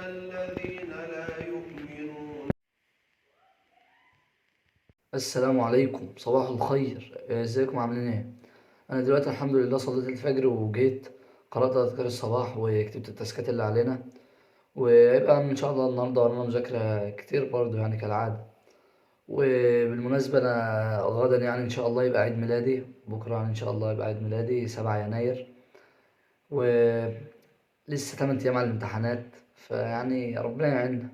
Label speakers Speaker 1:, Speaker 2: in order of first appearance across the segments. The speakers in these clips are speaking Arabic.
Speaker 1: الذين لا يؤمنون.
Speaker 2: السلام عليكم، صباح الخير. ازيكم عاملين ايه؟ انا دلوقتي الحمد لله صليت الفجر وجيت قرأت اذكار الصباح وكتبت التاسكات اللي علينا، وهيبقى ان شاء الله النهارده ورانا مذاكرة كتير برضو يعني كالعادة. وبالمناسبة انا غدا يعني ان شاء الله يبقى عيد ميلادي، بكرة يعني ان شاء الله يبقى عيد ميلادي 7 يناير، ولسه 8 ايام على الامتحانات، فيعني ربنا يعيننا.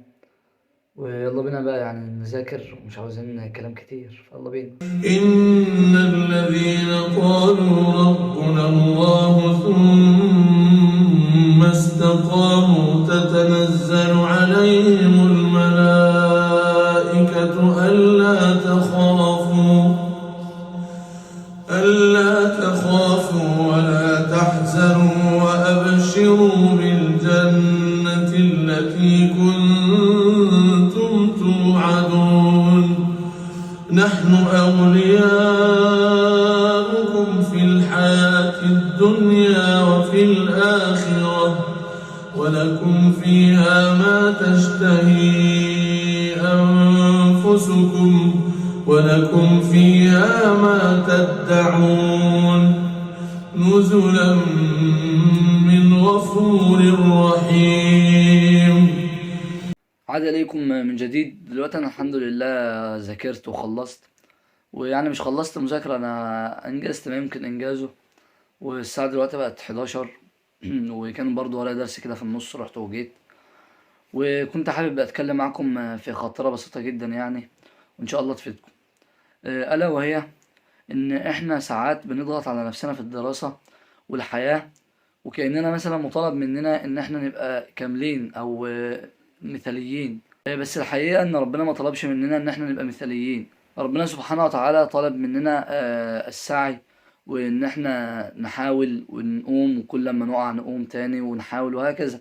Speaker 2: ويلا بينا بقى يعني نذاكر ومش عاوزين كلام كتير، فيلا بينا.
Speaker 1: إن الذين قالوا ربنا الله ثم استقاموا تتنزل عليهم الملائكة ألا تخافوا ولا تحزنوا وأبشروا بالجنة التي كنتم توعدون. نحن أولياؤكم في الحياة الدنيا وفي الآخرة، ولكم فيها ما تشتهي أنفسكم ولكم فيها ما تدعون، نزلا من غفور رحيم.
Speaker 2: عاد عليكم من جديد. دلوقتي انا الحمد لله ذاكرت وخلصت، ويعني مش خلصت مذاكرة، انا انجزت ما يمكن انجازه. والساعة دلوقتي بقت 11 وكان برضو ورايا درس كده في النص، رحت وجيت. وكنت حابب اتكلم معكم في خاطرة بسيطة جدا يعني، وان شاء الله تفيدكم. الا وهي ان احنا ساعات بنضغط على نفسنا في الدراسة والحياة، وكأننا مثلا مطالب مننا ان احنا نبقى كاملين او مثاليين. بس الحقيقة ان ربنا ما طلبش مننا ان احنا نبقى مثاليين. ربنا سبحانه وتعالى طلب مننا السعي، وان احنا نحاول ونقوم، وكل لما نقع نقوم تاني ونحاول وهكذا.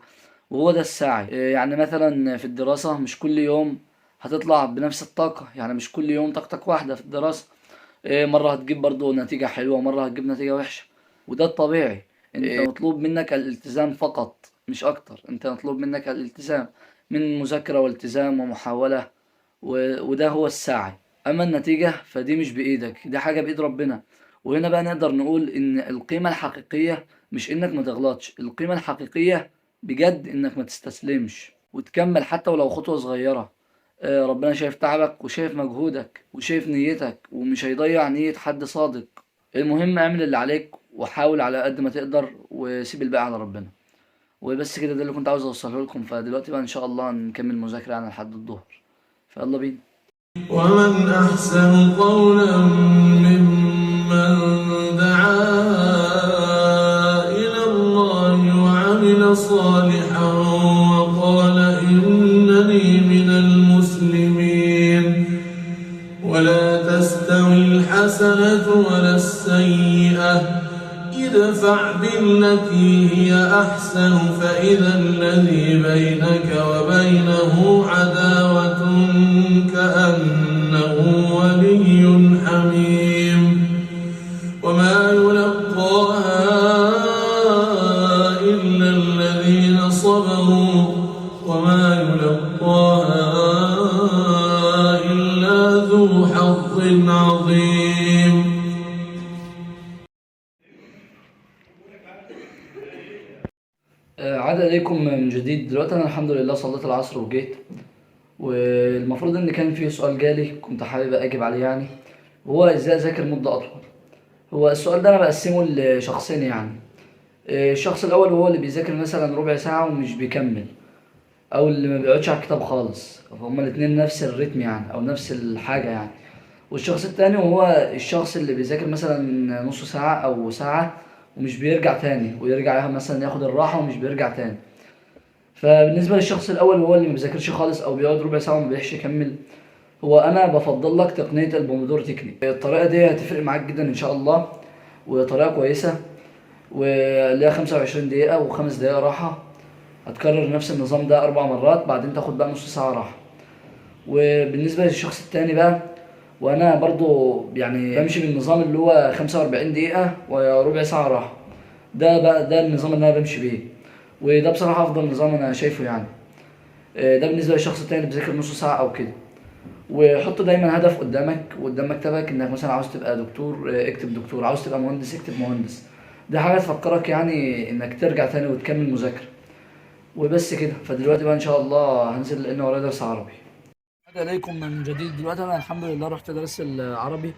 Speaker 2: وهو ده السعي. يعني مثلا في الدراسة مش كل يوم هتطلع بنفس الطاقة، يعني مش كل يوم طاقتك واحدة في الدراسة. مرة هتجيب برضو نتيجة حلوة ومرة هتجيب نتيجة وحشة، وده الطبيعي. انت مطلوب منك الالتزام فقط مش اكتر، انت مطلوب منك الالتزام من مذاكرة والتزام ومحاولة، وده هو السعي. اما النتيجة فدي مش بايدك، دي حاجة بايد ربنا. وهنا بقى نقدر نقول ان القيمة الحقيقية مش انك ما تغلطش، القيمة الحقيقية بجد انك ما تستسلمش وتكمل حتى ولو خطوة صغيرة. ربنا شايف تعبك وشايف مجهودك وشايف نيتك، ومش هيضيع نية حد صادق. المهم اعمل اللي عليك وحاول على قد ما تقدر، وسيب الباقي على ربنا. وبس كده، ده اللي كنت عاوز اوصله لكم. فدلوقتي بقى ان شاء الله نكمل مذاكرة يعني لحد الظهر، فيلا بينا.
Speaker 1: ومن أحسن قولا ممن دعا إلى الله وعمل صالحا وقال إنني من المسلمين. ولا تستوي الحسنة ولا السيئة، ادفع بالتي هي أحسن فإذا الذي بينك وبينه عداوة كأنه ولي حميم. وما يلقاها إلا الذين صبروا وما يلقاها إلا ذو حظ عظيم.
Speaker 2: عاد عليكم من جديد. دلوقتي انا الحمد لله صليت العصر وجيت، والمفروض ان كان في سؤال جالي كنت حابب اجيب عليه يعني، وهو ازاي اذاكر مدة اطول. هو السؤال ده انا بقسمه لشخصين يعني. الشخص الاول هو اللي بيذاكر مثلا ربع ساعة ومش بيكمل، او اللي ما بيقعدش على الكتاب خالص. هما الاتنين نفس الريتم يعني، او نفس الحاجة يعني. والشخص التاني وهو الشخص اللي بيذاكر مثلا نص ساعة او ساعة ومش بيرجع تاني، ويرجع مثلا ياخد الراحة ومش بيرجع تاني. فبالنسبة للشخص الأول وهو اللي ما بيذاكرش خالص أو بيقعد ربع ساعة وما بيلحقش يكمل، هو أنا بفضل لك تقنية البومودور تكنيك. الطريقة دي هتفرق معاك جدا إن شاء الله، وطريقة كويسة، واللي هي 25 دقيقة وخمس دقايق راحة. هتكرر نفس النظام ده 4 مرات، بعدين تاخد بقى نص ساعة راحة. وبالنسبة للشخص التاني بقى، وأنا برضو يعني بمشي بالنظام اللي هو 45 دقيقة وربع ساعة راحة. ده بقى ده النظام اللي أنا بمشي بيه، وده بصراحة أفضل نظام أنا شايفه يعني. ده بالنسبة للشخص التاني اللي بيذاكر نص ساعة أو كده. وحط دايما هدف قدامك وقدام مكتبك، انك مثلا عاوز تبقى دكتور اكتب دكتور، عاوز تبقى مهندس اكتب مهندس. دي حاجة تفكرك يعني انك ترجع تاني وتكمل مذاكرة. وبس كده. فدلوقتي بقى ان شاء الله هنزل لان ورايا درس عربي. السلام عليكم من جديد. دلوقتي انا الحمد لله رحت درس العربي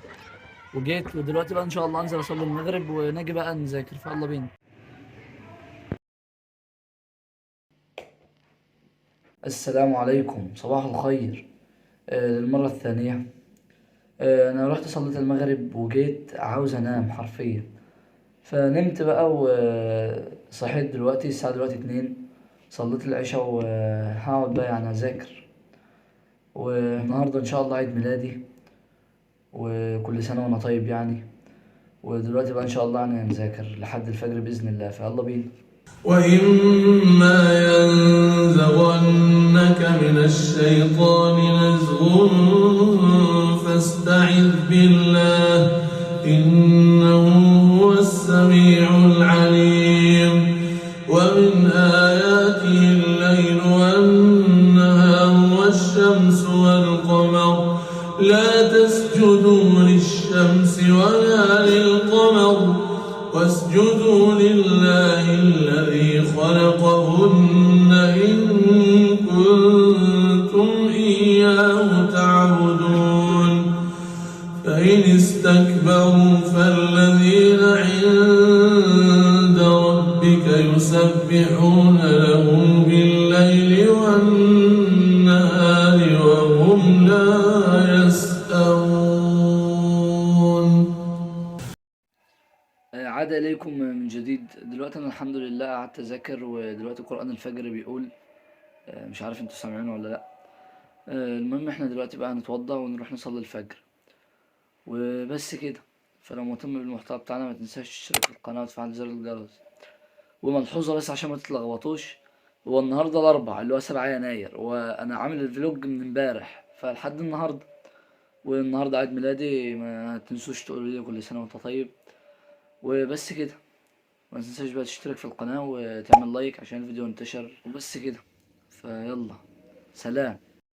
Speaker 2: وجيت، ودلوقتي بقى ان شاء الله انزل اصلي المغرب ونجي بقى نذاكر، فيلا بينا. السلام عليكم، صباح الخير. للمرة الثانية. انا رحت صليت المغرب وجيت عاوز انام حرفيا. فنمت بقى وصحيت دلوقتي الساعة دلوقتي 2. صليت العشاء وهقعد بقى يعني أذاكر. والنهاردة إن شاء الله عيد ميلادي، وكل سنة وأنا طيب يعني. ودلوقتي بقى إن شاء الله يعني هنذاكر لحد الفجر بإذن الله، فيلا بينا.
Speaker 1: وإما ينزغنك من الشيطان نزغ فاستعذ بالله إنه هو السميع العليم. ومن آياته الليل والنهار والشمس والقمر لا تسجدوا للشمس ولا للقمر واسجدوا لله الذي خلقهن إن كنتم إياه تعبدون. فإن استكبروا فالذين عند ربك يسبحون له بالليل والنهار وهم لا يسأمون.
Speaker 2: عاد إليكم من جديد. دلوقتي أنا الحمد لله قعدت أذاكر، ودلوقتي قرآن الفجر بيقول. مش عارف انتوا سامعينه ولا لأ. المهم احنا دلوقتي بقى هنتوضى ونروح نصلي الفجر وبس كده. فلو مهتم بالمحتوى بتاعنا ما تنساش تشترك في القناة وتفعل زر الجرس. وملحوظة بس عشان ما تتلخبطوش، هو النهاردة الأربع اللي هو 7 يناير، وأنا عامل الفلوج من امبارح فلحد النهاردة. والنهاردة عيد ميلادي، ما تنسوش تقولوا لي كل سنة وانت طيب. وبس كده. ما تنساش بقى تشترك في القناة وتعمل لايك عشان الفيديو ينتشر، وبس كده. فيلا، سلام.